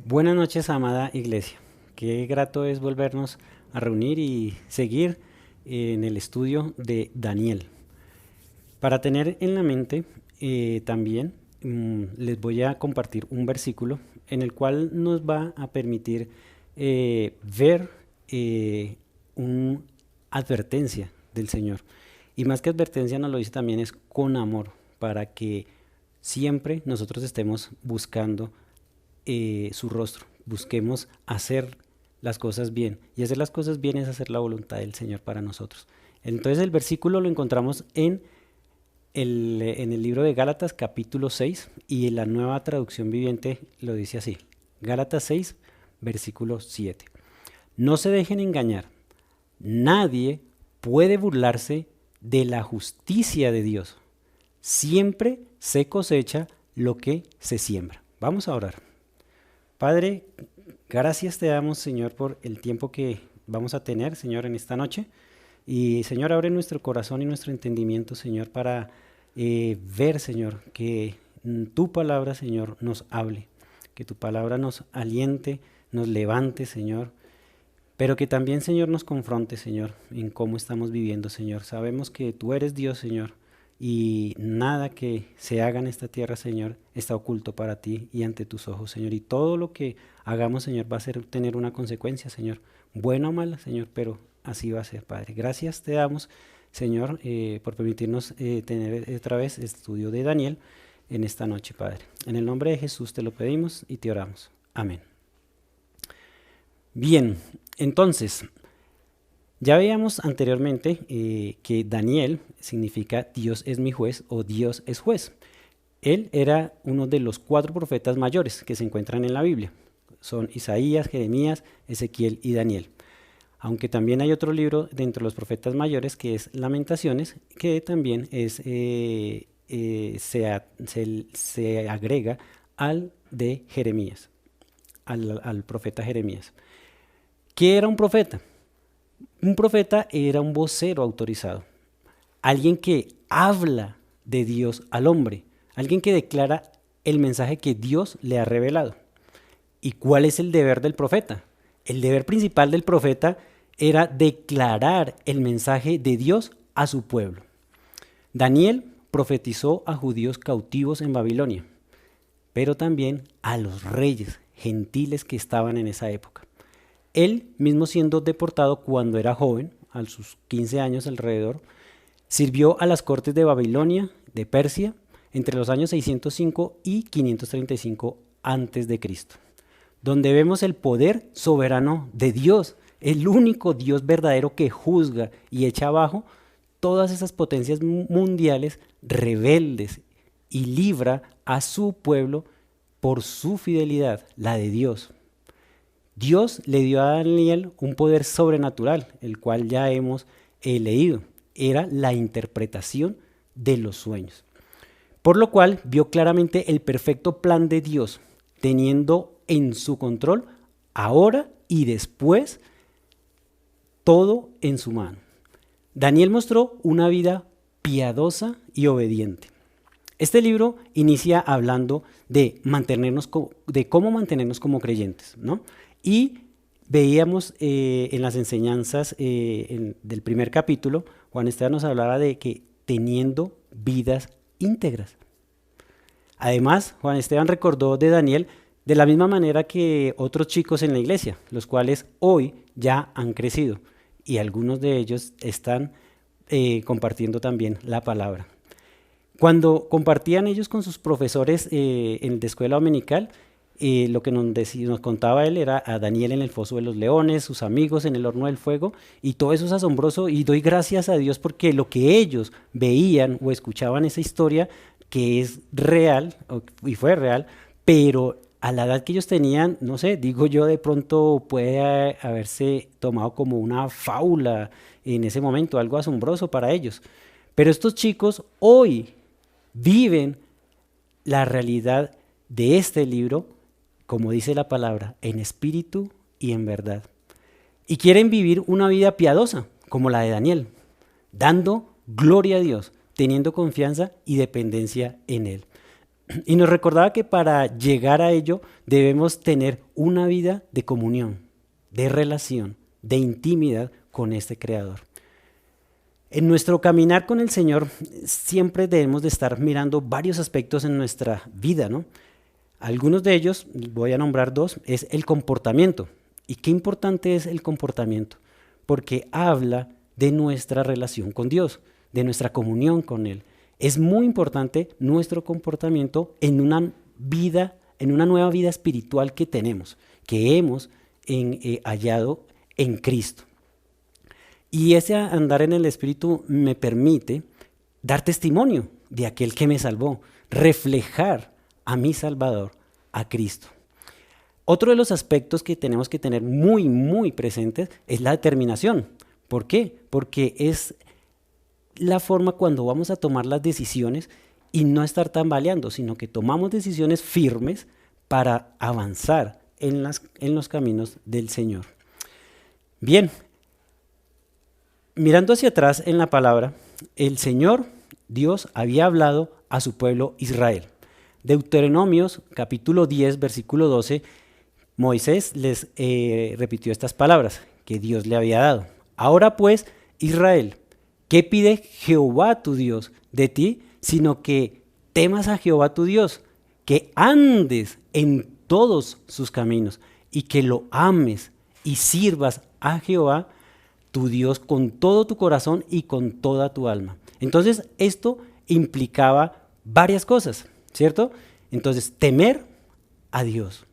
Buenas noches, amada iglesia. Qué grato es volvernos a reunir y seguir en el estudio de Daniel. Para tener en la mente también les voy a compartir un versículo en el cual nos va a permitir ver una advertencia del Señor. Y más que advertencia nos lo dice también es con amor, para que siempre nosotros estemos buscando su rostro, busquemos hacer las cosas bien. Y hacer las cosas bien es hacer la voluntad del Señor para nosotros. Entonces el versículo lo encontramos en el libro de Gálatas capítulo 6 y la nueva traducción viviente lo dice así. Gálatas 6, versículo 7. No se dejen engañar. Nadie puede burlarse de la justicia de Dios. Siempre se cosecha lo que se siembra. Vamos a orar. Padre, gracias te damos, Señor, por el tiempo que vamos a tener, Señor, en esta noche. Y, Señor, abre nuestro corazón y nuestro entendimiento, Señor, para ver, Señor, que tu palabra, Señor, nos hable, que tu palabra nos aliente, nos levante, Señor, pero que también, Señor, nos confronte, Señor, en cómo estamos viviendo, Señor. Sabemos que tú eres Dios, Señor, y nada que se haga en esta tierra, Señor, está oculto para ti y ante tus ojos, Señor. Y todo lo que hagamos, Señor, va a tener una consecuencia, Señor, buena o mala, Señor, pero así va a ser, Padre. Gracias te damos, Señor, por permitirnos tener otra vez estudio de Daniel en esta noche, Padre. En el nombre de Jesús te lo pedimos y te oramos. Amén. Bien, entonces, ya veíamos anteriormente que Daniel significa Dios es mi juez o Dios es juez. Él era uno de los 4 profetas mayores que se encuentran en la Biblia. Son Isaías, Jeremías, Ezequiel y Daniel. Aunque también hay otro libro dentro de los profetas mayores que es Lamentaciones, que también se agrega al de Jeremías, al profeta Jeremías. ¿Qué era un profeta? Un profeta era un vocero autorizado, alguien que habla de Dios al hombre, alguien que declara el mensaje que Dios le ha revelado. ¿Y cuál es el deber del profeta? El deber principal del profeta era declarar el mensaje de Dios a su pueblo. Daniel profetizó a judíos cautivos en Babilonia, pero también a los reyes gentiles que estaban en esa época. Él mismo siendo deportado cuando era joven, a sus 15 años alrededor, sirvió a las cortes de Babilonia, de Persia, entre los años 605 y 535 a.C., donde vemos el poder soberano de Dios, el único Dios verdadero que juzga y echa abajo todas esas potencias mundiales rebeldes y libra a su pueblo por su fidelidad, la de Dios. Dios le dio a Daniel un poder sobrenatural, el cual ya hemos leído. Era la interpretación de los sueños. Por lo cual vio claramente el perfecto plan de Dios, teniendo en su control ahora y después todo en su mano. Daniel mostró una vida piadosa y obediente. Este libro inicia hablando de cómo mantenernos como creyentes, ¿no? Y veíamos en las enseñanzas del primer capítulo, Juan Esteban nos hablaba de que teniendo vidas íntegras. Además, Juan Esteban recordó de Daniel de la misma manera que otros chicos en la iglesia, los cuales hoy ya han crecido y algunos de ellos están compartiendo también la palabra. Cuando compartían ellos con sus profesores de escuela dominical, lo que nos contaba él era a Daniel en el foso de los leones, sus amigos en el horno del fuego, y todo eso es asombroso y doy gracias a Dios porque lo que ellos veían o escuchaban esa historia que es real y fue real, pero a la edad que ellos tenían, no sé, digo yo, de pronto puede haberse tomado como una fábula en ese momento, algo asombroso para ellos. Pero estos chicos hoy viven la realidad de este libro, como dice la palabra, en espíritu y en verdad. Y quieren vivir una vida piadosa, como la de Daniel, dando gloria a Dios, teniendo confianza y dependencia en Él. Y nos recordaba que para llegar a ello debemos tener una vida de comunión, de relación, de intimidad con este Creador. En nuestro caminar con el Señor siempre debemos de estar mirando varios aspectos en nuestra vida, ¿no? Algunos de ellos, voy a nombrar dos, es el comportamiento. ¿Y qué importante es el comportamiento? Porque habla de nuestra relación con Dios, de nuestra comunión con Él. Es muy importante nuestro comportamiento en una vida, en una nueva vida espiritual que tenemos, que hemos hallado en Cristo. Y ese andar en el Espíritu me permite dar testimonio de aquel que me salvó, reflejar a mi Salvador, a Cristo. Otro de los aspectos que tenemos que tener muy, muy presentes es la determinación. ¿Por qué? Porque es la forma cuando vamos a tomar las decisiones y no estar tambaleando, sino que tomamos decisiones firmes para avanzar en los caminos del Señor. Bien, mirando hacia atrás en la palabra, el Señor, Dios, había hablado a su pueblo Israel. Deuteronomios capítulo 10, versículo 12, Moisés les repitió estas palabras que Dios le había dado. Ahora pues, Israel, ¿qué pide Jehová tu Dios de ti? Sino que temas a Jehová tu Dios, que andes en todos sus caminos y que lo ames y sirvas a Jehová tu Dios con todo tu corazón y con toda tu alma. Entonces, esto implicaba varias cosas, ¿cierto? Entonces, temer a Dios,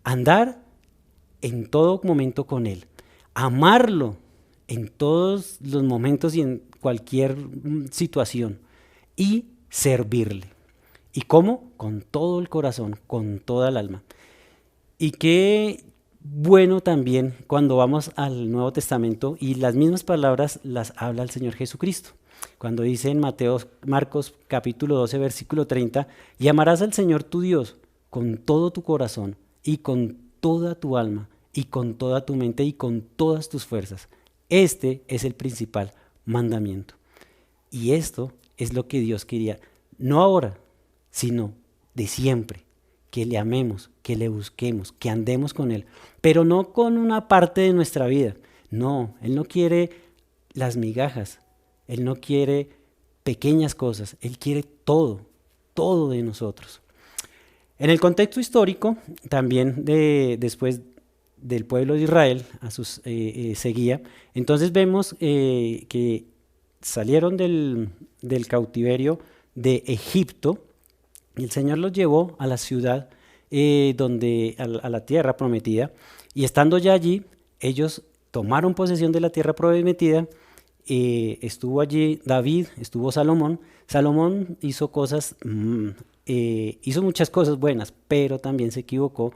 andar en todo momento con Él, amarlo en todos los momentos y en cualquier situación y servirle. ¿Y cómo? Con todo el corazón, con toda el alma. Y qué bueno también cuando vamos al Nuevo Testamento y las mismas palabras las habla el Señor Jesucristo. Cuando dice en Marcos capítulo 12, versículo 30, y amarás al Señor tu Dios con todo tu corazón y con toda tu alma y con toda tu mente y con todas tus fuerzas. Este es el principal mandamiento. Y esto es lo que Dios quería, no ahora, sino de siempre, que le amemos, que le busquemos, que andemos con Él, pero no con una parte de nuestra vida. No, Él no quiere las migajas, Él no quiere pequeñas cosas, Él quiere todo, todo de nosotros. En el contexto histórico, también después del pueblo de Israel a sus seguía, entonces vemos que salieron del cautiverio de Egipto y el Señor los llevó a la ciudad, a la tierra prometida, y estando ya allí, ellos tomaron posesión de la tierra prometida. Estuvo allí David, estuvo Salomón. Salomón hizo hizo muchas cosas buenas, pero también se equivocó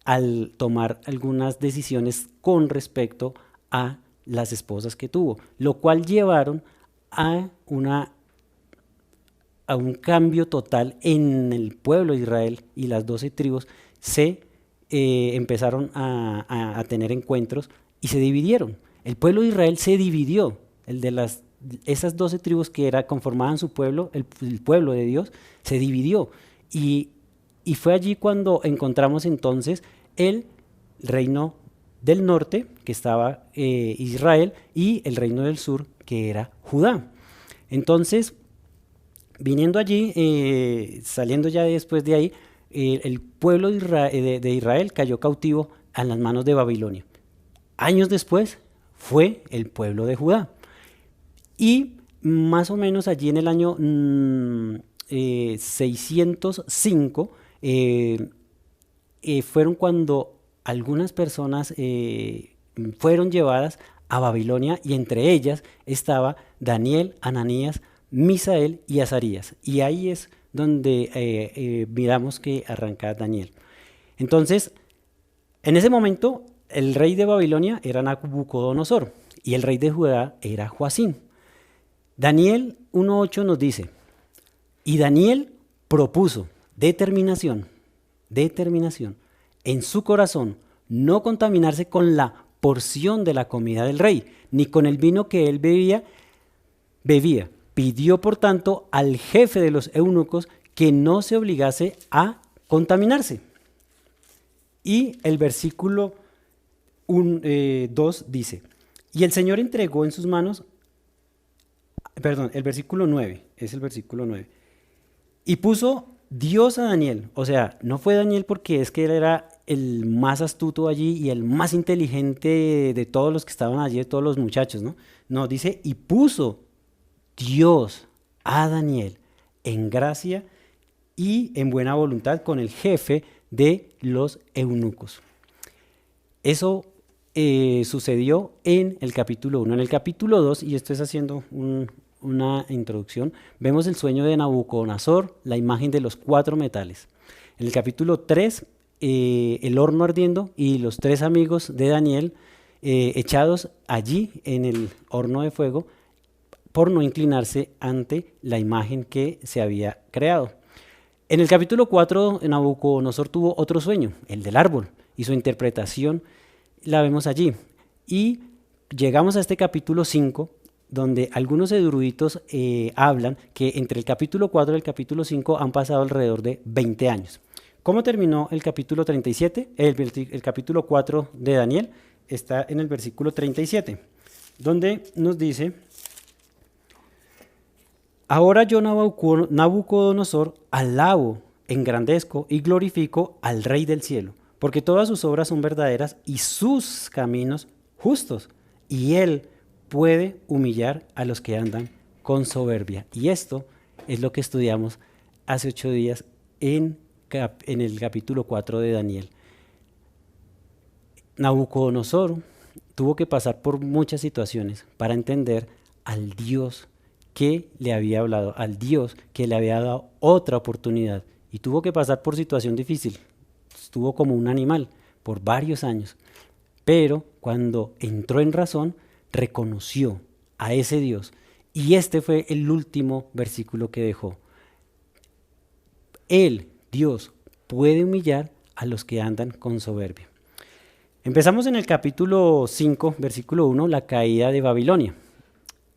al tomar algunas decisiones con respecto a las esposas que tuvo, lo cual llevaron a un cambio total en el pueblo de Israel, y las 12 tribus se empezaron a tener encuentros y se dividieron. El pueblo de Israel se dividió, esas 12 tribus que conformaban su pueblo, el pueblo de Dios, se dividió. Y fue allí cuando encontramos entonces el reino del norte, que estaba Israel, y el reino del sur, que era Judá. Entonces, viniendo allí, saliendo ya después de ahí, el pueblo de Israel cayó cautivo a las manos de Babilonia. Años después fue el pueblo de Judá. Y más o menos allí en el año 605 fueron cuando algunas personas fueron llevadas a Babilonia, y entre ellas estaba Daniel, Ananías, Misael y Azarías. Y ahí es donde miramos que arranca Daniel. Entonces, en ese momento, el rey de Babilonia era Nabucodonosor y el rey de Judá era Joacim. Daniel 1:8 nos dice, y Daniel propuso determinación en su corazón, no contaminarse con la porción de la comida del rey, ni con el vino que él bebía. Pidió, por tanto, al jefe de los eunucos que no se obligase a contaminarse. Y el versículo 2 dice, y el Señor entregó en sus manos, perdón, el versículo 9, es el versículo 9, y puso Dios a Daniel, o sea, no fue Daniel porque es que él era el más astuto allí y el más inteligente de todos los que estaban allí, de todos los muchachos, ¿no? No, dice, y puso Dios a Daniel en gracia y en buena voluntad con el jefe de los eunucos. Eso sucedió en el capítulo 1. En el capítulo 2, y esto es haciendo una introducción, vemos el sueño de Nabucodonosor, la imagen de los 4 metales. En el capítulo 3, el horno ardiendo y los 3 amigos de Daniel echados allí en el horno de fuego por no inclinarse ante la imagen que se había creado. En el capítulo 4, Nabucodonosor tuvo otro sueño, el del árbol, y su interpretación la vemos allí. Y llegamos a este capítulo 5, donde algunos eruditos hablan que entre el capítulo 4 y el capítulo 5 han pasado alrededor de 20 años. ¿Cómo terminó el capítulo 37? El capítulo 4 de Daniel está en el versículo 37, donde nos dice: ahora yo, Nabucodonosor, alabo, engrandezco y glorifico al Rey del cielo, porque todas sus obras son verdaderas y sus caminos justos, y él puede humillar a los que andan con soberbia. Y esto es lo que estudiamos hace 8 días en el capítulo 4 de Daniel. Nabucodonosor tuvo que pasar por muchas situaciones para entender al Dios que le había hablado, al Dios que le había dado otra oportunidad, y tuvo que pasar por situación difícil. Estuvo como un animal por varios años, pero cuando entró en razón, reconoció a ese Dios, y este fue el último versículo que dejó. Él, Dios, puede humillar a los que andan con soberbia. Empezamos en el capítulo 5, versículo 1, la caída de Babilonia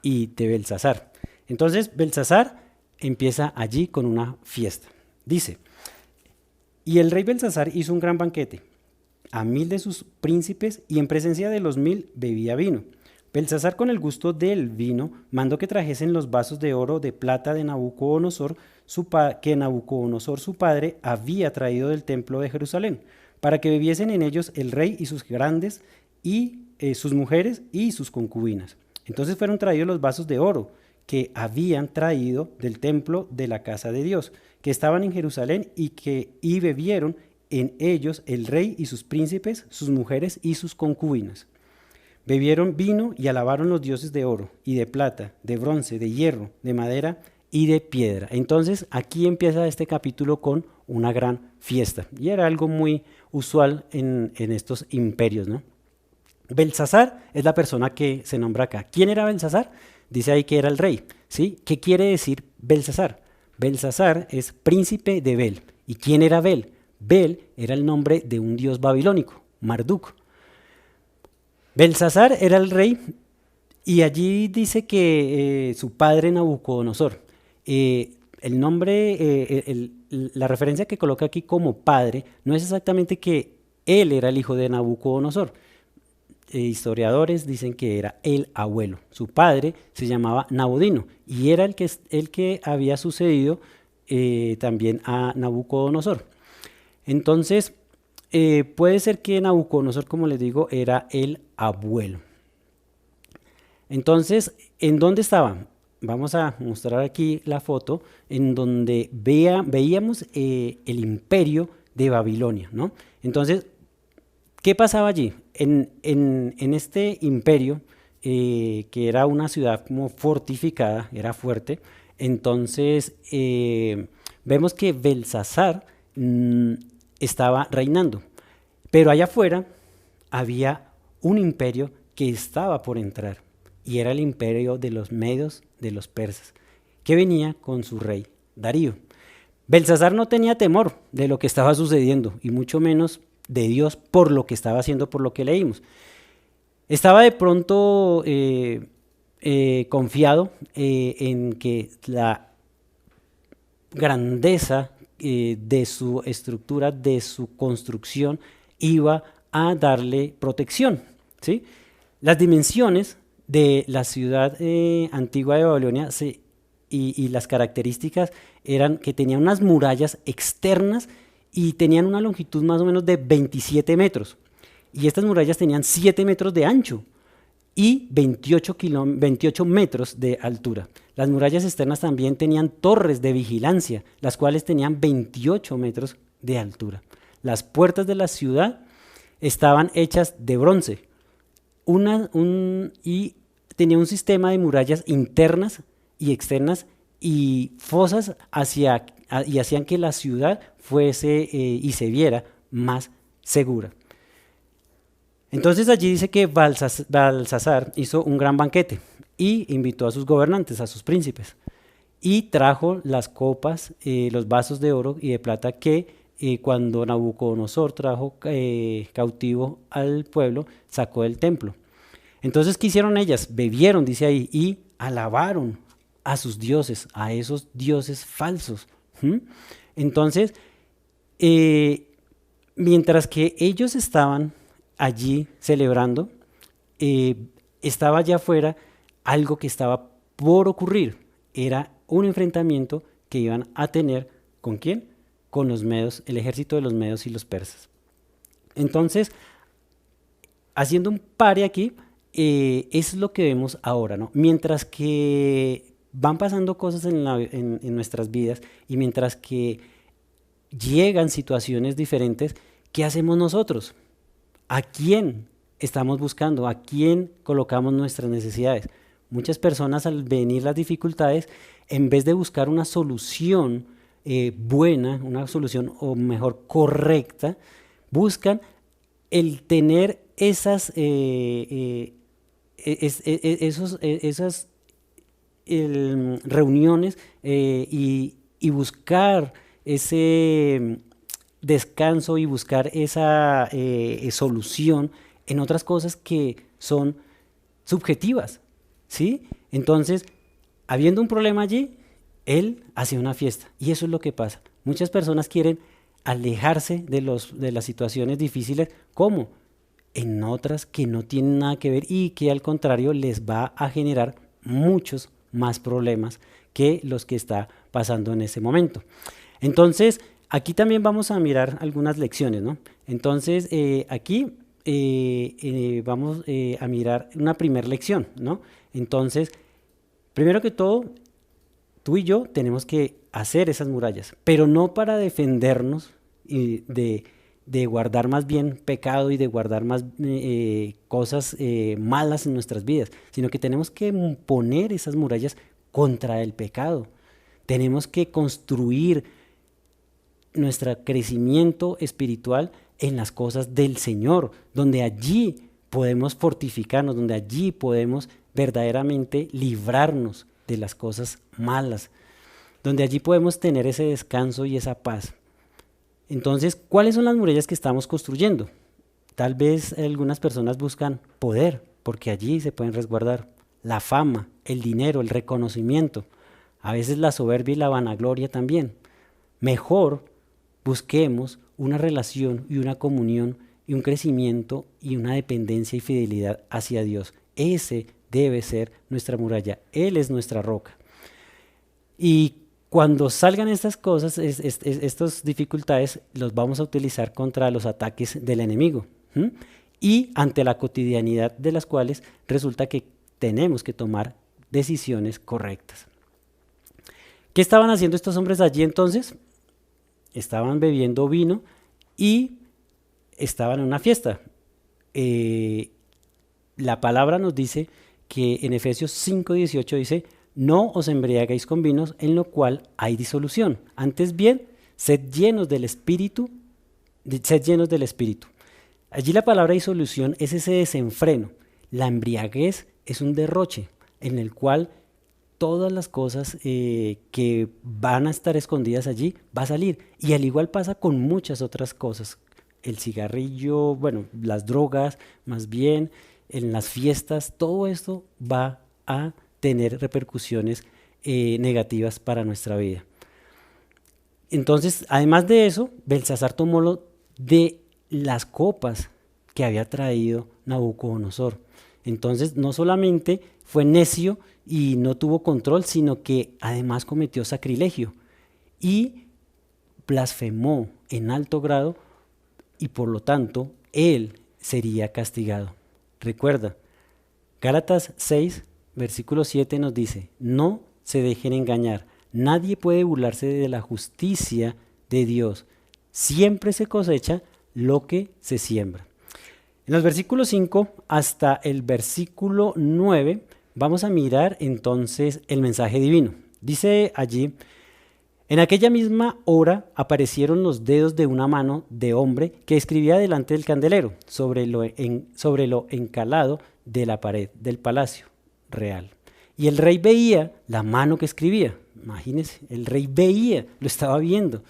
y de Belsasar. Entonces Belsasar empieza allí con una fiesta. Dice: y el rey Belsasar hizo un gran banquete a 1000 de sus príncipes, y en presencia de los 1000 bebía vino. Belsasar, con el gusto del vino, mandó que trajesen los vasos de oro, de plata de Nabucodonosor, que Nabucodonosor su padre había traído del templo de Jerusalén, para que bebiesen en ellos el rey y sus grandes, y sus mujeres y sus concubinas. Entonces fueron traídos los vasos de oro que habían traído del templo de la casa de Dios, que estaban en Jerusalén, y bebieron en ellos el rey y sus príncipes, sus mujeres y sus concubinas. Bebieron vino y alabaron los dioses de oro y de plata, de bronce, de hierro, de madera y de piedra. Entonces aquí empieza este capítulo con una gran fiesta, y era algo muy usual en estos imperios, ¿no? Belsasar es la persona que se nombra acá. ¿Quién era Belsasar? Dice ahí que era el rey, ¿sí? ¿Qué quiere decir Belsasar? Belsasar es príncipe de Bel. ¿Y quién era Bel? Bel era el nombre de un dios babilónico, Marduk. Belsasar era el rey, y allí dice que su padre Nabucodonosor, el nombre, la referencia que coloca aquí como padre, no es exactamente que él era el hijo de Nabucodonosor. Historiadores dicen que era el abuelo. Su padre se llamaba Nabudino, y era el que había sucedido también a Nabucodonosor. Entonces, puede ser que Nabucodonosor, como les digo, era el abuelo. Entonces, ¿en dónde estaba? Vamos a mostrar aquí la foto en donde veíamos el imperio de Babilonia, ¿no? Entonces, ¿qué pasaba allí? En este imperio, que era una ciudad como fortificada, era fuerte, entonces vemos que Belsasar estaba reinando, pero allá afuera había un imperio que estaba por entrar, y era el imperio de los medios, de los persas, que venía con su rey Darío. Belsasar no tenía temor de lo que estaba sucediendo, y mucho menos de Dios por lo que estaba haciendo, por lo que leímos. Estaba de pronto confiado en que grandeza de su estructura, de su construcción, iba a darle protección, ¿sí? Las dimensiones de la ciudad antigua de Babilonia y las características eran que tenían unas murallas externas y tenían una longitud más o menos de 27 metros. Y estas murallas tenían 7 metros de ancho y 28 metros de altura. Las murallas externas también tenían torres de vigilancia, las cuales tenían 28 metros de altura. Las puertas de la ciudad estaban hechas de bronce y tenía un sistema de murallas internas y externas y fosas y hacían que la ciudad fuese y se viera más segura. Entonces allí dice que Balsasar hizo un gran banquete y invitó a sus gobernantes, a sus príncipes, y trajo las copas, los vasos de oro y de plata que cuando Nabucodonosor trajo cautivo al pueblo, sacó del templo. Entonces, ¿qué hicieron ellas? Bebieron, dice ahí, y alabaron a sus dioses, a esos dioses falsos. Entonces, mientras que ellos estaban allí celebrando, estaba allá afuera algo que estaba por ocurrir. Era un enfrentamiento que iban a tener, ¿con quién? Con los medos, el ejército de los medos y los persas. Entonces, haciendo un pare aquí, es lo que vemos ahora, ¿no? Mientras que van pasando cosas en nuestras vidas y mientras que llegan situaciones diferentes, ¿qué hacemos nosotros? ¿A quién estamos buscando? ¿A quién colocamos nuestras necesidades? Muchas personas al venir las dificultades, en vez de buscar una solución buena, una solución o mejor correcta, buscan el tener esas reuniones y buscar ese descanso y buscar esa solución en otras cosas que son subjetivas, ¿sí? Entonces, habiendo un problema allí, él hace una fiesta y eso es lo que pasa. Muchas personas quieren alejarse de las situaciones difíciles, ¿cómo? En otras que no tienen nada que ver y que al contrario les va a generar muchos más problemas que los que está pasando en ese momento. Entonces, aquí también vamos a mirar algunas lecciones, ¿no? Entonces, aquí vamos a mirar una primera lección, ¿no? Entonces, primero que todo, tú y yo tenemos que hacer esas murallas, pero no para defendernos de guardar más bien pecado y de guardar más cosas malas en nuestras vidas, sino que tenemos que poner esas murallas contra el pecado. Tenemos que construir nuestro crecimiento espiritual en las cosas del Señor, donde allí podemos fortificarnos, donde allí podemos verdaderamente librarnos de las cosas malas, donde allí podemos tener ese descanso y esa paz. Entonces, ¿cuáles son las murallas que estamos construyendo? Tal vez algunas personas buscan poder, porque allí se pueden resguardar la fama, el dinero, el reconocimiento, a veces la soberbia y la vanagloria también. Mejor busquemos una relación y una comunión y un crecimiento y una dependencia y fidelidad hacia Dios. Ese debe ser nuestra muralla, Él es nuestra roca. Y cuando salgan estas cosas, estas dificultades, los vamos a utilizar contra los ataques del enemigo. Y ante la cotidianidad de las cuales resulta que tenemos que tomar decisiones correctas. ¿Qué estaban haciendo estos hombres allí entonces? Estaban bebiendo vino y estaban en una fiesta. La palabra nos dice que en Efesios 5:18 dice: no os embriaguéis con vinos en lo cual hay disolución. Antes bien, sed llenos del Espíritu. Allí la palabra disolución es ese desenfreno. La embriaguez es un derroche en el cual todas las cosas que van a estar escondidas allí va a salir. Y al igual pasa con muchas otras cosas. El cigarrillo, bueno, las drogas, más bien, en las fiestas, todo esto va a tener repercusiones negativas para nuestra vida. Entonces, además de eso, Belsasar tomó de las copas que había traído Nabucodonosor. Entonces, no solamente fue necio y no tuvo control, sino que además cometió sacrilegio y blasfemó en alto grado y por lo tanto él sería castigado. Recuerda, Gálatas 6, versículo 7 nos dice, no se dejen engañar, nadie puede burlarse de la justicia de Dios, siempre se cosecha lo que se siembra. En los versículos 5 hasta el versículo 9 vamos a mirar entonces el mensaje divino. Dice allí, en aquella misma hora aparecieron los dedos de una mano de hombre que escribía delante del candelero sobre lo encalado de la pared del palacio real. Y el rey veía la mano que escribía. Imagínense, el rey veía, lo estaba viendo.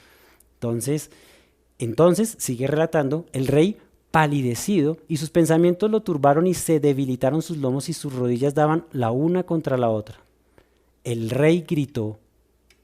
Entonces sigue relatando, el rey palidecido y sus pensamientos lo turbaron y se debilitaron sus lomos y sus rodillas daban la una contra la otra. El rey gritó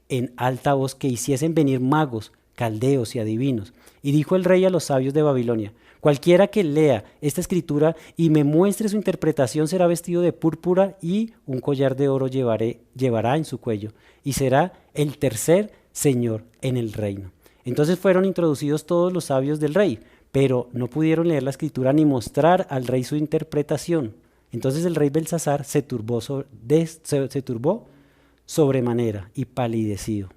en alta voz que hiciesen venir magos, caldeos y adivinos. Y dijo el rey a los sabios de Babilonia, cualquiera que lea esta escritura y me muestre su interpretación será vestido de púrpura y un collar de oro llevará en su cuello y será el tercer señor en el reino. Entonces fueron introducidos todos los sabios del rey, pero no pudieron leer la escritura ni mostrar al rey su interpretación. Entonces el rey Belsasar se turbó sobremanera y palideció.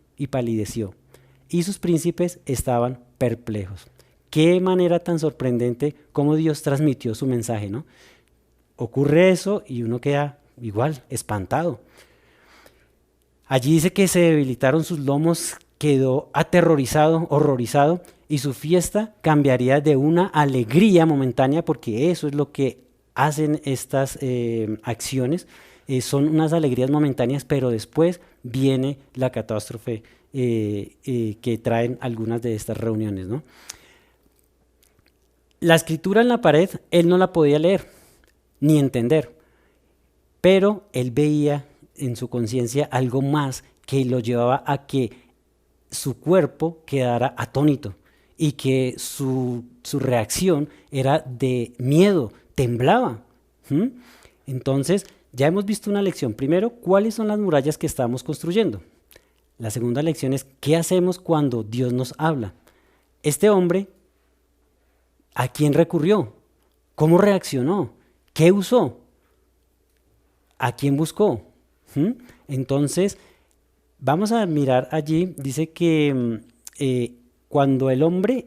Y sus príncipes estaban perplejos. Qué manera tan sorprendente cómo Dios transmitió su mensaje, ¿no? Ocurre eso y uno queda igual, espantado. Allí dice que se debilitaron sus lomos, quedó aterrorizado, horrorizado, y su fiesta cambiaría de una alegría momentánea, porque eso es lo que hacen estas acciones, son unas alegrías momentáneas, pero después viene la catástrofe que traen algunas de estas reuniones, ¿no? La escritura en la pared, él no la podía leer, ni entender, pero él veía en su conciencia algo más que lo llevaba a que su cuerpo quedara atónito y que su reacción era de miedo, temblaba. Entonces, ya hemos visto una lección. Primero, ¿cuáles son las murallas que estamos construyendo? La segunda lección es, ¿qué hacemos cuando Dios nos habla? Este hombre, ¿a quién recurrió? ¿Cómo reaccionó? ¿Qué usó? ¿A quién buscó? Entonces, vamos a mirar allí, dice que cuando el hombre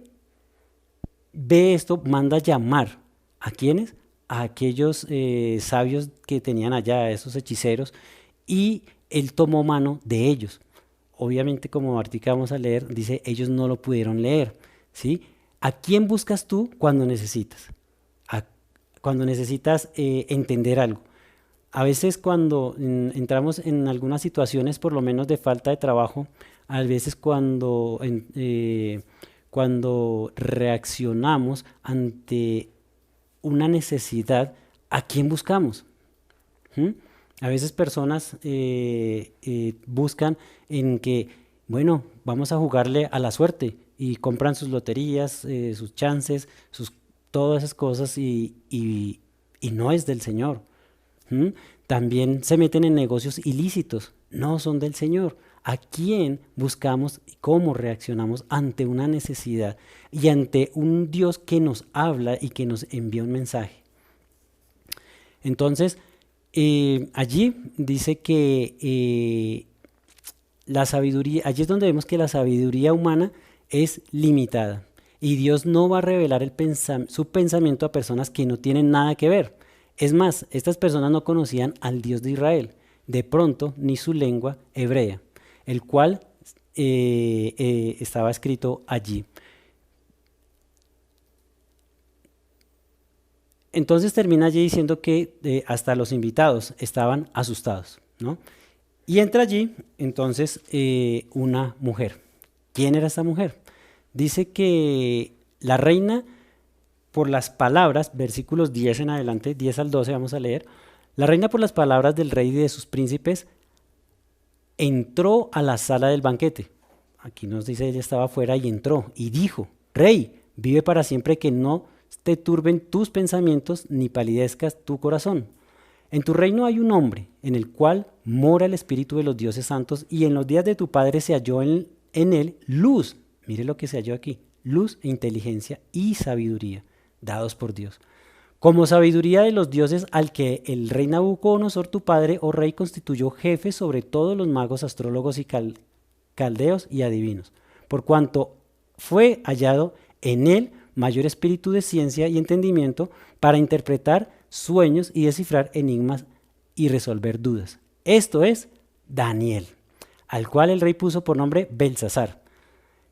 ve esto, manda llamar. ¿A quiénes? A aquellos sabios que tenían allá, esos hechiceros, y él tomó mano de ellos. Obviamente, como ahorita vamos a leer, dice, ellos no lo pudieron leer, ¿sí? ¿A quién buscas tú cuando necesitas? Cuando necesitas entender algo. A veces cuando entramos en algunas situaciones, por lo menos de falta de trabajo, a veces cuando reaccionamos ante una necesidad, ¿a quién buscamos? A veces personas buscan en que, bueno, vamos a jugarle a la suerte y compran sus loterías, sus chances, todas esas cosas y no es del Señor. También se meten en negocios ilícitos, no son del Señor. ¿A quién buscamos y cómo reaccionamos ante una necesidad y ante un Dios que nos habla y que nos envía un mensaje? Entonces, allí dice que la sabiduría, allí es donde vemos que la sabiduría humana es limitada y Dios no va a revelar su pensamiento a personas que no tienen nada que ver. Es más, estas personas no conocían al Dios de Israel, de pronto ni su lengua hebrea, el cual estaba escrito allí. Entonces termina allí diciendo que hasta los invitados estaban asustados, ¿no? Y entra allí entonces una mujer. ¿Quién era esta mujer? Dice que la reina, por las palabras, versículos 10 en adelante, 10 al 12 vamos a leer, la reina por las palabras del rey y de sus príncipes entró a la sala del banquete. aquí nos dice, ella estaba afuera y entró y dijo, Rey, vive para siempre, que no te turben tus pensamientos ni palidezcas tu corazón. En tu reino hay un hombre en el cual mora el espíritu de los dioses santos, y en los días de tu padre se halló en él luz. Mire lo que se halló aquí, luz e inteligencia y sabiduría dados por Dios. Como sabiduría de los dioses, al que el rey Nabucodonosor, tu padre, oh rey, constituyó jefe sobre todos los magos, astrólogos y caldeos y adivinos, por cuanto fue hallado en él mayor espíritu de ciencia y entendimiento para interpretar sueños y descifrar enigmas y resolver dudas. Esto es Daniel, al cual el rey puso por nombre Belsasar.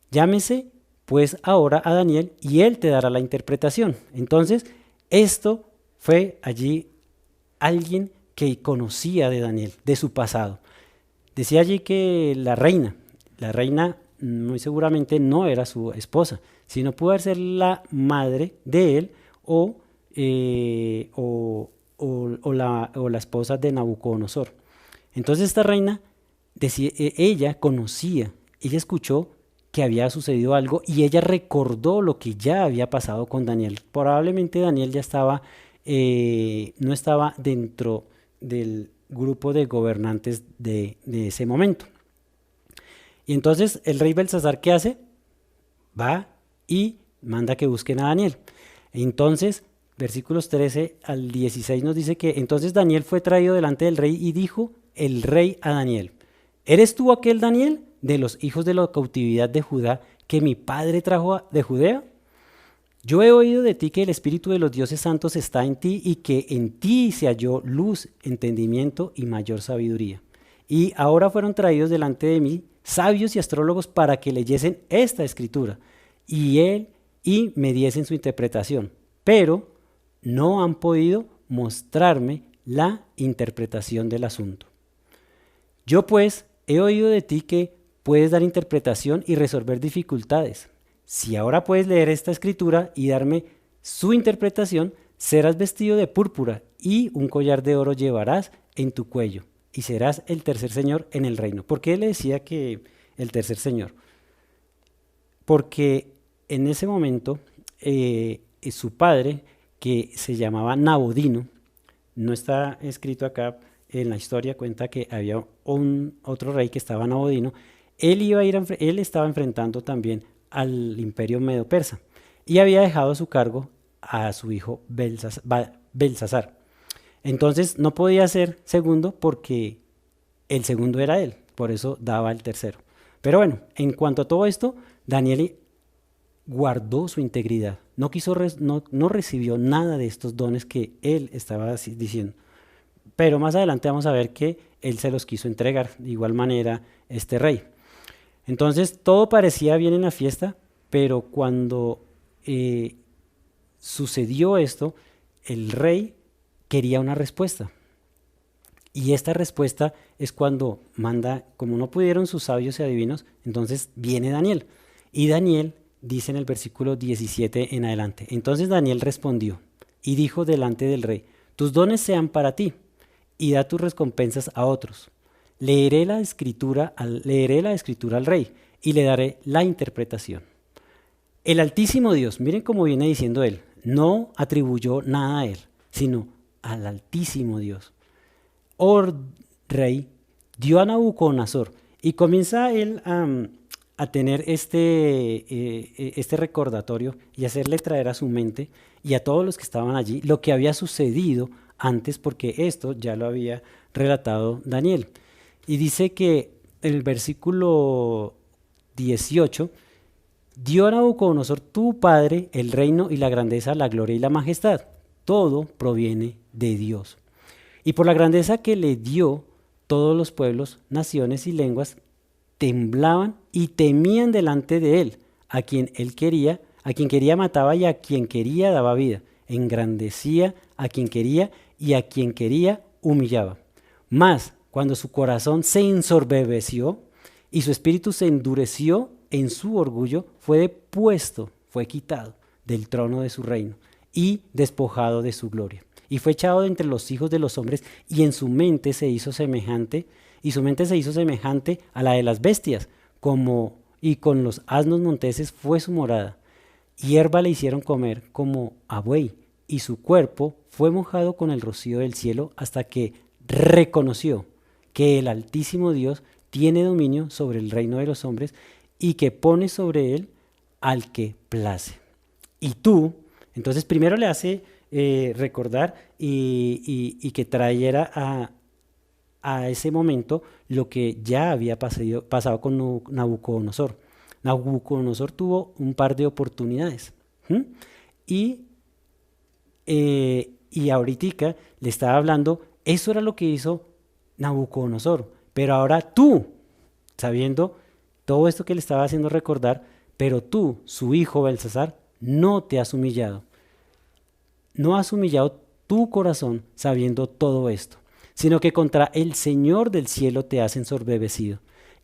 Llámese pues ahora a Daniel y él te dará la interpretación. Entonces, esto fue allí alguien que conocía de Daniel, de su pasado. Decía allí que la reina muy seguramente no era su esposa, sino pudo ser la madre de él o la esposa de Nabucodonosor. Entonces esta reina, ella conocía, ella escuchó que había sucedido algo y ella recordó lo que ya había pasado con Daniel. Probablemente Daniel ya no estaba dentro del grupo de gobernantes de ese momento. Y entonces el rey Belsasar, ¿qué hace? Va y manda que busquen a Daniel. Entonces, versículos 13 al 16 nos dice que entonces Daniel fue traído delante del rey y dijo el rey a Daniel, ¿eres tú aquel Daniel de los hijos de la cautividad de Judá que mi padre trajo de Judea? Yo he oído de ti que el espíritu de los dioses santos está en ti y que en ti se halló luz, entendimiento y mayor sabiduría. Y ahora fueron traídos delante de mí sabios y astrólogos para que leyesen esta escritura y me diesen su interpretación, pero no han podido mostrarme la interpretación del asunto. Yo pues he oído de ti que puedes dar interpretación y resolver dificultades. Si ahora puedes leer esta escritura y darme su interpretación, serás vestido de púrpura y un collar de oro llevarás en tu cuello y serás el tercer señor en el reino. ¿Por qué le decía que el tercer señor? Porque en ese momento su padre, que se llamaba Nabodino, no está escrito acá en la historia, cuenta que había otro rey que estaba Nabodino. Él estaba enfrentando también al imperio medo-persa y había dejado a su cargo a su hijo Belsasar. Entonces no podía ser segundo porque el segundo era él, por eso daba el tercero. Pero bueno, en cuanto a todo esto, Daniel guardó su integridad, no recibió nada de estos dones que él estaba diciendo. Pero más adelante vamos a ver que él se los quiso entregar, de igual manera este rey. Entonces todo parecía bien en la fiesta, pero cuando sucedió esto, el rey quería una respuesta. Y esta respuesta es cuando manda, como no pudieron sus sabios y adivinos, entonces viene Daniel. Y Daniel dice en el versículo 17 en adelante, entonces Daniel respondió y dijo delante del rey, tus dones sean para ti y da tus recompensas a otros. Leeré la escritura al rey y le daré la interpretación. El Altísimo Dios, miren cómo viene diciendo él, no atribuyó nada a él, sino al Altísimo Dios. Oh rey, dio a Nabucodonosor, y comienza él a tener este recordatorio y hacerle traer a su mente y a todos los que estaban allí lo que había sucedido antes, porque esto ya lo había relatado Daniel. Y dice que el versículo 18, dio a Nabucodonosor tu padre el reino y la grandeza, la gloria y la majestad. Todo proviene de Dios. Y por la grandeza que le dio, todos los pueblos, naciones y lenguas temblaban y temían delante de él. A quien quería mataba y a quien quería daba vida. Engrandecía a quien quería y a quien quería humillaba. Mas cuando su corazón se ensoberbeció y su espíritu se endureció en su orgullo, fue quitado del trono de su reino y despojado de su gloria. Y fue echado de entre los hijos de los hombres y en su mente se hizo semejante, a la de las bestias, y con los asnos monteses fue su morada. Hierba le hicieron comer como a buey, y su cuerpo fue mojado con el rocío del cielo hasta que reconoció que el Altísimo Dios tiene dominio sobre el reino de los hombres y que pone sobre él al que place. Y tú, entonces primero le hace recordar y que trayera a ese momento lo que ya había pasado con Nabucodonosor. Nabucodonosor tuvo un par de oportunidades. ¿Mm? Y ahorita le estaba hablando, eso era lo que hizo Nabucodonosor. Pero ahora tú, sabiendo todo esto que le estaba haciendo recordar, pero tú, su hijo Belsasar, no te has humillado. No has humillado tu corazón sabiendo todo esto, sino que contra el Señor del cielo te has ensoberbecido,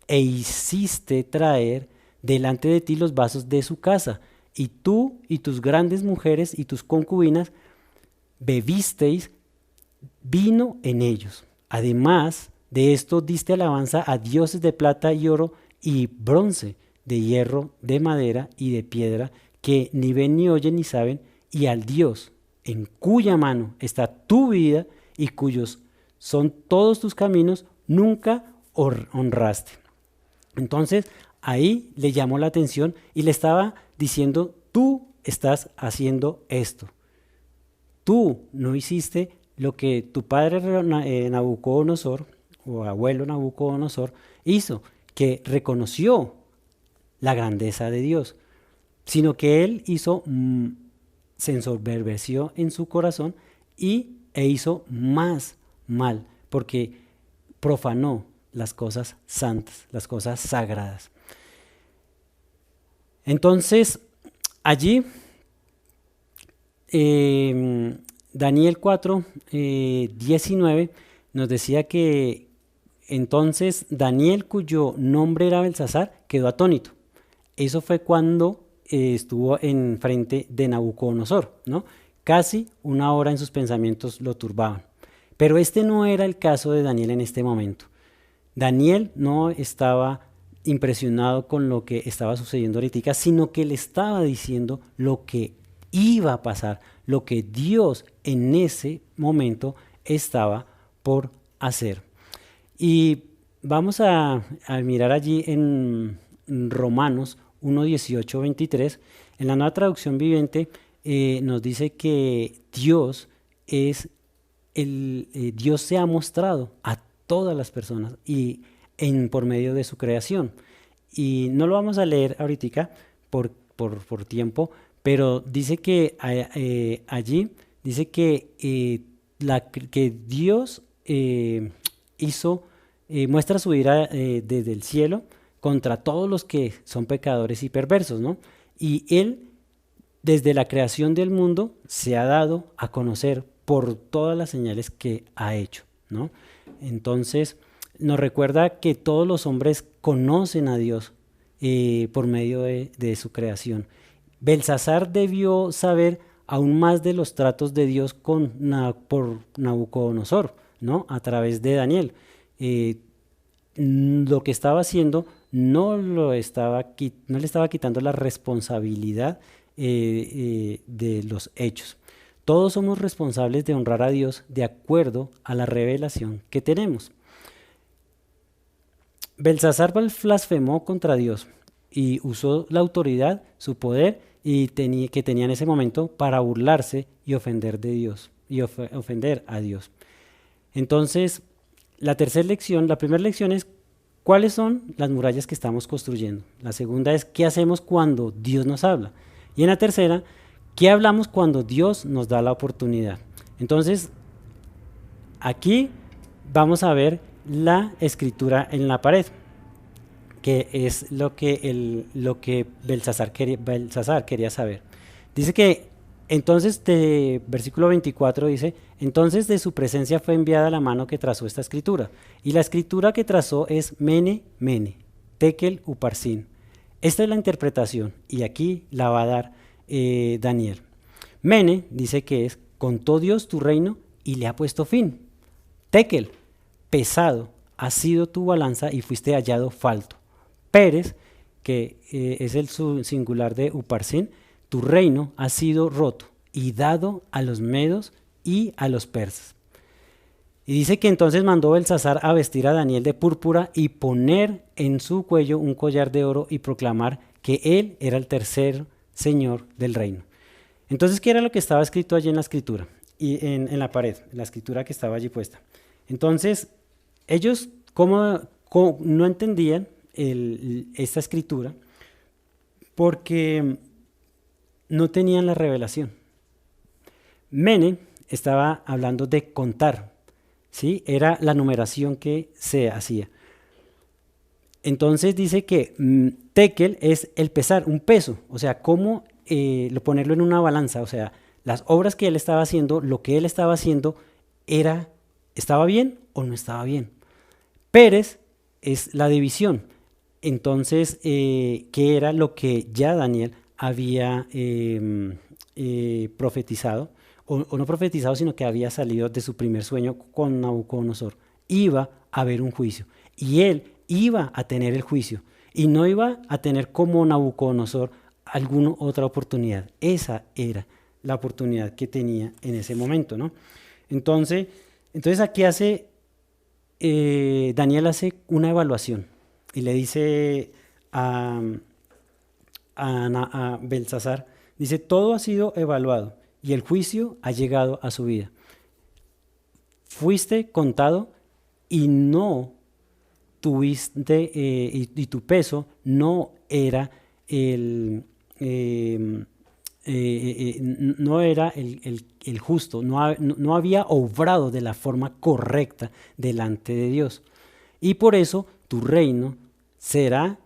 e hiciste traer delante de ti los vasos de su casa, y tú y tus grandes mujeres y tus concubinas bebisteis vino en ellos. Además de esto diste alabanza a dioses de plata y oro y bronce, de hierro, de madera y de piedra, que ni ven ni oyen ni saben, y al Dios en cuya mano está tu vida y cuyos son todos tus caminos, nunca honraste. Entonces ahí le llamó la atención y le estaba diciendo, tú estás haciendo esto. Tú no hiciste lo que tu padre Nabucodonosor o abuelo Nabucodonosor hizo, que reconoció la grandeza de Dios, sino que él se ensoberbeció en su corazón e hizo más mal, porque profanó las cosas santas, las cosas sagradas. Entonces, allí, Daniel 4, 19, nos decía que entonces Daniel, cuyo nombre era Belsasar, quedó atónito. Eso fue cuando estuvo en frente de Nabucodonosor, ¿no? Casi una hora en sus pensamientos lo turbaban. Pero este no era el caso de Daniel en este momento. Daniel no estaba impresionado con lo que estaba sucediendo ahorita, sino que le estaba diciendo lo que iba a pasar, lo que Dios en ese momento estaba por hacer. Y vamos a mirar allí en Romanos 1, 18, 23, en la Nueva Traducción Viviente nos dice que Dios Dios se ha mostrado a todas las personas y por medio de su creación. Y no lo vamos a leer ahorita por tiempo, pero dice que allí dice que Dios muestra su ira desde el cielo contra todos los que son pecadores y perversos, ¿no? Y Él, desde la creación del mundo, se ha dado a conocer por todas las señales que ha hecho, ¿no? Entonces, nos recuerda que todos los hombres conocen a Dios por medio de su creación. Belsasar debió saber aún más de los tratos de Dios por Nabucodonosor, ¿no? A través de Daniel. Lo que estaba haciendo no le estaba quitando la responsabilidad de los hechos. Todos somos responsables de honrar a Dios de acuerdo a la revelación que tenemos. Belsasar blasfemó contra Dios y usó la autoridad, su poder que tenía en ese momento para burlarse y ofender de Dios y ofender a Dios. Entonces, la primera lección es cuáles son las murallas que estamos construyendo. La segunda es qué hacemos cuando Dios nos habla. Y en la tercera, qué hablamos cuando Dios nos da la oportunidad. Entonces, aquí vamos a ver la escritura en la pared, que es lo que Belsasar quería saber. Dice que entonces, versículo 24 dice, entonces de su presencia fue enviada la mano que trazó esta escritura. Y la escritura que trazó es Mene, Mene, Tekel, Uparsin. Esta es la interpretación y aquí la va a dar Daniel. Mene dice que es, contó Dios tu reino y le ha puesto fin. Tekel, pesado ha sido tu balanza y fuiste hallado falto. Pérez, que es el singular de Uparsin, tu reino ha sido roto y dado a los medos y a los persas. Y dice que entonces mandó Belsasar a vestir a Daniel de púrpura y poner en su cuello un collar de oro y proclamar que él era el tercer señor del reino. Entonces, ¿qué era lo que estaba escrito allí en la escritura? Y en la pared, en la escritura que estaba allí puesta. Entonces, ellos no entendían esta escritura porque no tenían la revelación. Mene estaba hablando de contar, ¿sí? Era la numeración que se hacía. Entonces dice que tekel es el pesar, un peso, o sea, cómo ponerlo en una balanza, o sea, las obras que él estaba haciendo, lo que él estaba haciendo, ¿estaba bien o no estaba bien? Pérez es la división. Entonces, ¿qué era lo que ya Daniel había profetizado? O no profetizado, sino que había salido de su primer sueño con Nabucodonosor. Iba a haber un juicio y él iba a tener el juicio y no iba a tener como Nabucodonosor alguna otra oportunidad. Esa era la oportunidad que tenía en ese momento, ¿no? Entonces aquí Daniel hace una evaluación y le dice a Belsasar, dice, todo ha sido evaluado y el juicio ha llegado a su vida. Fuiste contado y no tuviste, y tu peso no era no era el justo, no había obrado de la forma correcta delante de Dios. Y por eso tu reino será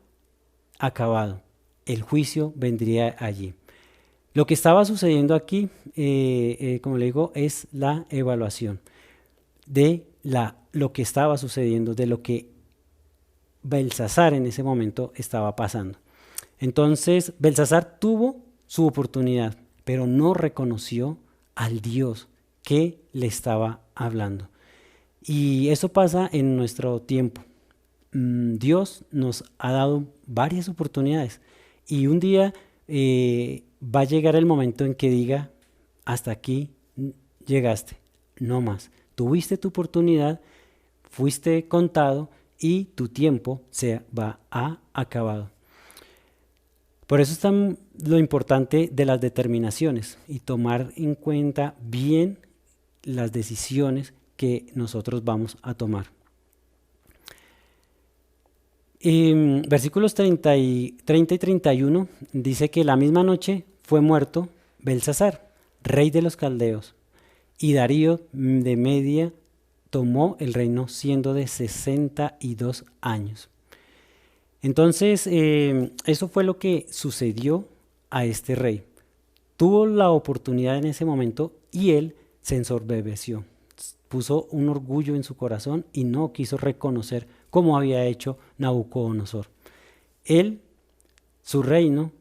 acabado. El juicio vendría allí. Lo que estaba sucediendo aquí, como le digo, es la evaluación de lo que estaba sucediendo, de lo que Belsasar en ese momento estaba pasando. Entonces, Belsasar tuvo su oportunidad, pero no reconoció al Dios que le estaba hablando. Y eso pasa en nuestro tiempo. Dios nos ha dado varias oportunidades y un día va a llegar el momento en que diga, hasta aquí llegaste, no más. Tuviste tu oportunidad, fuiste contado y tu tiempo se va a acabado. Por eso está lo importante de las determinaciones y tomar en cuenta bien las decisiones que nosotros vamos a tomar. En versículos 30 y 31 dice que la misma noche fue muerto Belsasar, rey de los caldeos, y Darío de Media tomó el reino siendo de 62 años. Entonces, eso fue lo que sucedió a este rey. Tuvo la oportunidad en ese momento y él se ensoberbeció. Puso un orgullo en su corazón y no quiso reconocer como había hecho Nabucodonosor. Su reino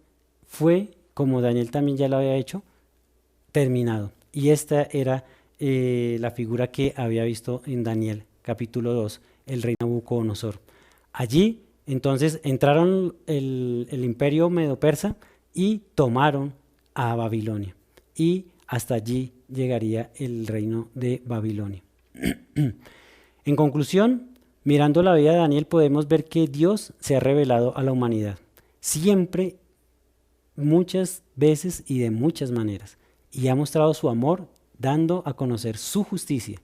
fue, como Daniel también ya lo había hecho, terminado. Y esta era la figura que había visto en Daniel, capítulo 2, el rey Nabucodonosor. Allí, entonces, entraron el imperio medo-persa y tomaron a Babilonia. Y hasta allí llegaría el reino de Babilonia. En conclusión, mirando la vida de Daniel podemos ver que Dios se ha revelado a la humanidad, siempre, muchas veces y de muchas maneras, y ha mostrado su amor dando a conocer su justicia.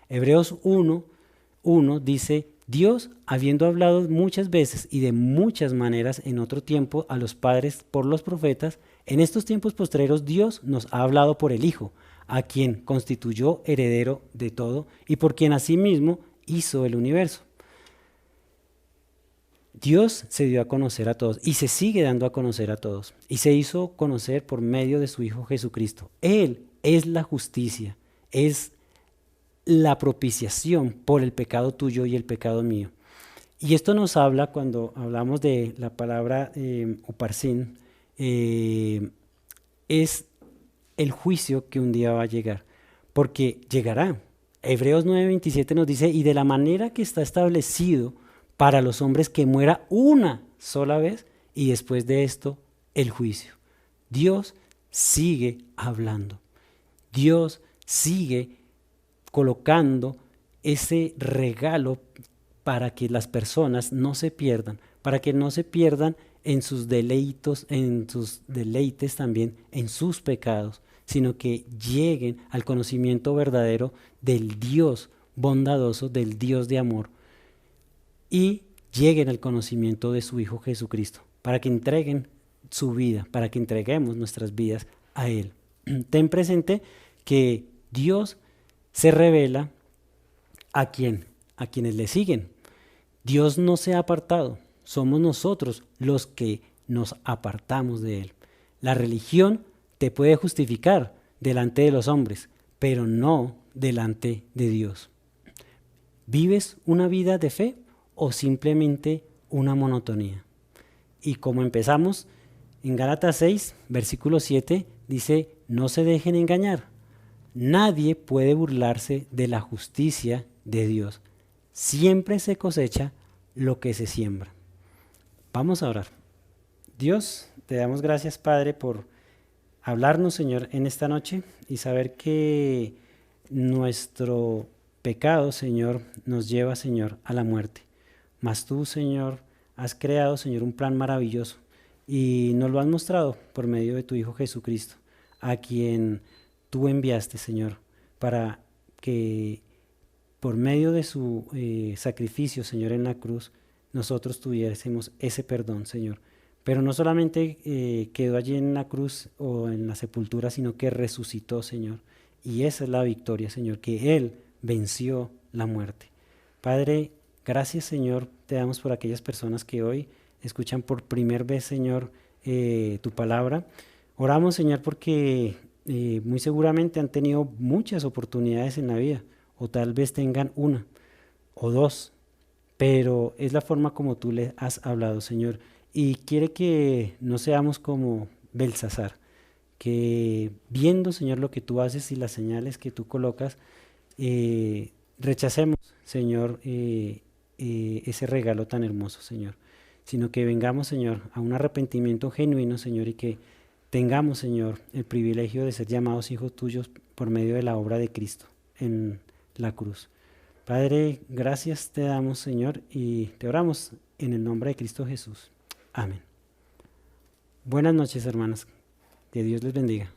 Hebreos 1:1 dice, Dios, habiendo hablado muchas veces y de muchas maneras en otro tiempo a los padres por los profetas, en estos tiempos postreros Dios nos ha hablado por el Hijo, a quien constituyó heredero de todo y por quien asimismo hizo el universo. Dios se dio a conocer a todos y se sigue dando a conocer a todos y se hizo conocer por medio de su Hijo Jesucristo. Él es la justicia, es la propiciación por el pecado tuyo y el pecado mío. Y esto nos habla cuando hablamos de la palabra Uparsin, es el juicio que un día va a llegar, porque llegará. Hebreos 9:27 nos dice, y de la manera que está establecido para los hombres que muera una sola vez y después de esto el juicio. Dios sigue hablando. Dios sigue colocando ese regalo para que las personas no se pierdan, para que no se pierdan en sus deleitos, en sus deleites también, en sus pecados, sino que lleguen al conocimiento verdadero del Dios bondadoso, del Dios de amor, y lleguen al conocimiento de su Hijo Jesucristo, para que entreguen su vida, para que entreguemos nuestras vidas a Él. Ten presente que Dios se revela a quienes le siguen. Dios no se ha apartado, somos nosotros los que nos apartamos de Él. La religión te puede justificar delante de los hombres, pero no delante de Dios. ¿Vives una vida de fe o simplemente una monotonía? Y como empezamos, en Gálatas 6, versículo 7, dice, no se dejen engañar. Nadie puede burlarse de la justicia de Dios. Siempre se cosecha lo que se siembra. Vamos a orar. Dios, te damos gracias, Padre, por hablarnos, Señor, en esta noche y saber que nuestro pecado, Señor, nos lleva, Señor, a la muerte. Mas tú, Señor, has creado, Señor, un plan maravilloso y nos lo has mostrado por medio de tu Hijo Jesucristo, a quien tú enviaste, Señor, para que por medio de su sacrificio, Señor, en la cruz, nosotros tuviésemos ese perdón, Señor. Pero no solamente quedó allí en la cruz o en la sepultura, sino que resucitó, Señor. Y esa es la victoria, Señor, que Él venció la muerte. Padre, gracias, Señor, te damos por aquellas personas que hoy escuchan por primera vez, Señor, tu palabra. Oramos, Señor, porque muy seguramente han tenido muchas oportunidades en la vida, o tal vez tengan una o dos, pero es la forma como tú le has hablado, Señor, y quiere que no seamos como Belsasar, que viendo, Señor, lo que tú haces y las señales que tú colocas, rechacemos, Señor, ese regalo tan hermoso, Señor, sino que vengamos, Señor, a un arrepentimiento genuino, Señor, y que tengamos, Señor, el privilegio de ser llamados hijos tuyos por medio de la obra de Cristo en la cruz. Padre, gracias te damos, Señor, y te oramos en el nombre de Cristo Jesús. Amén. Buenas noches, hermanos. Que Dios les bendiga.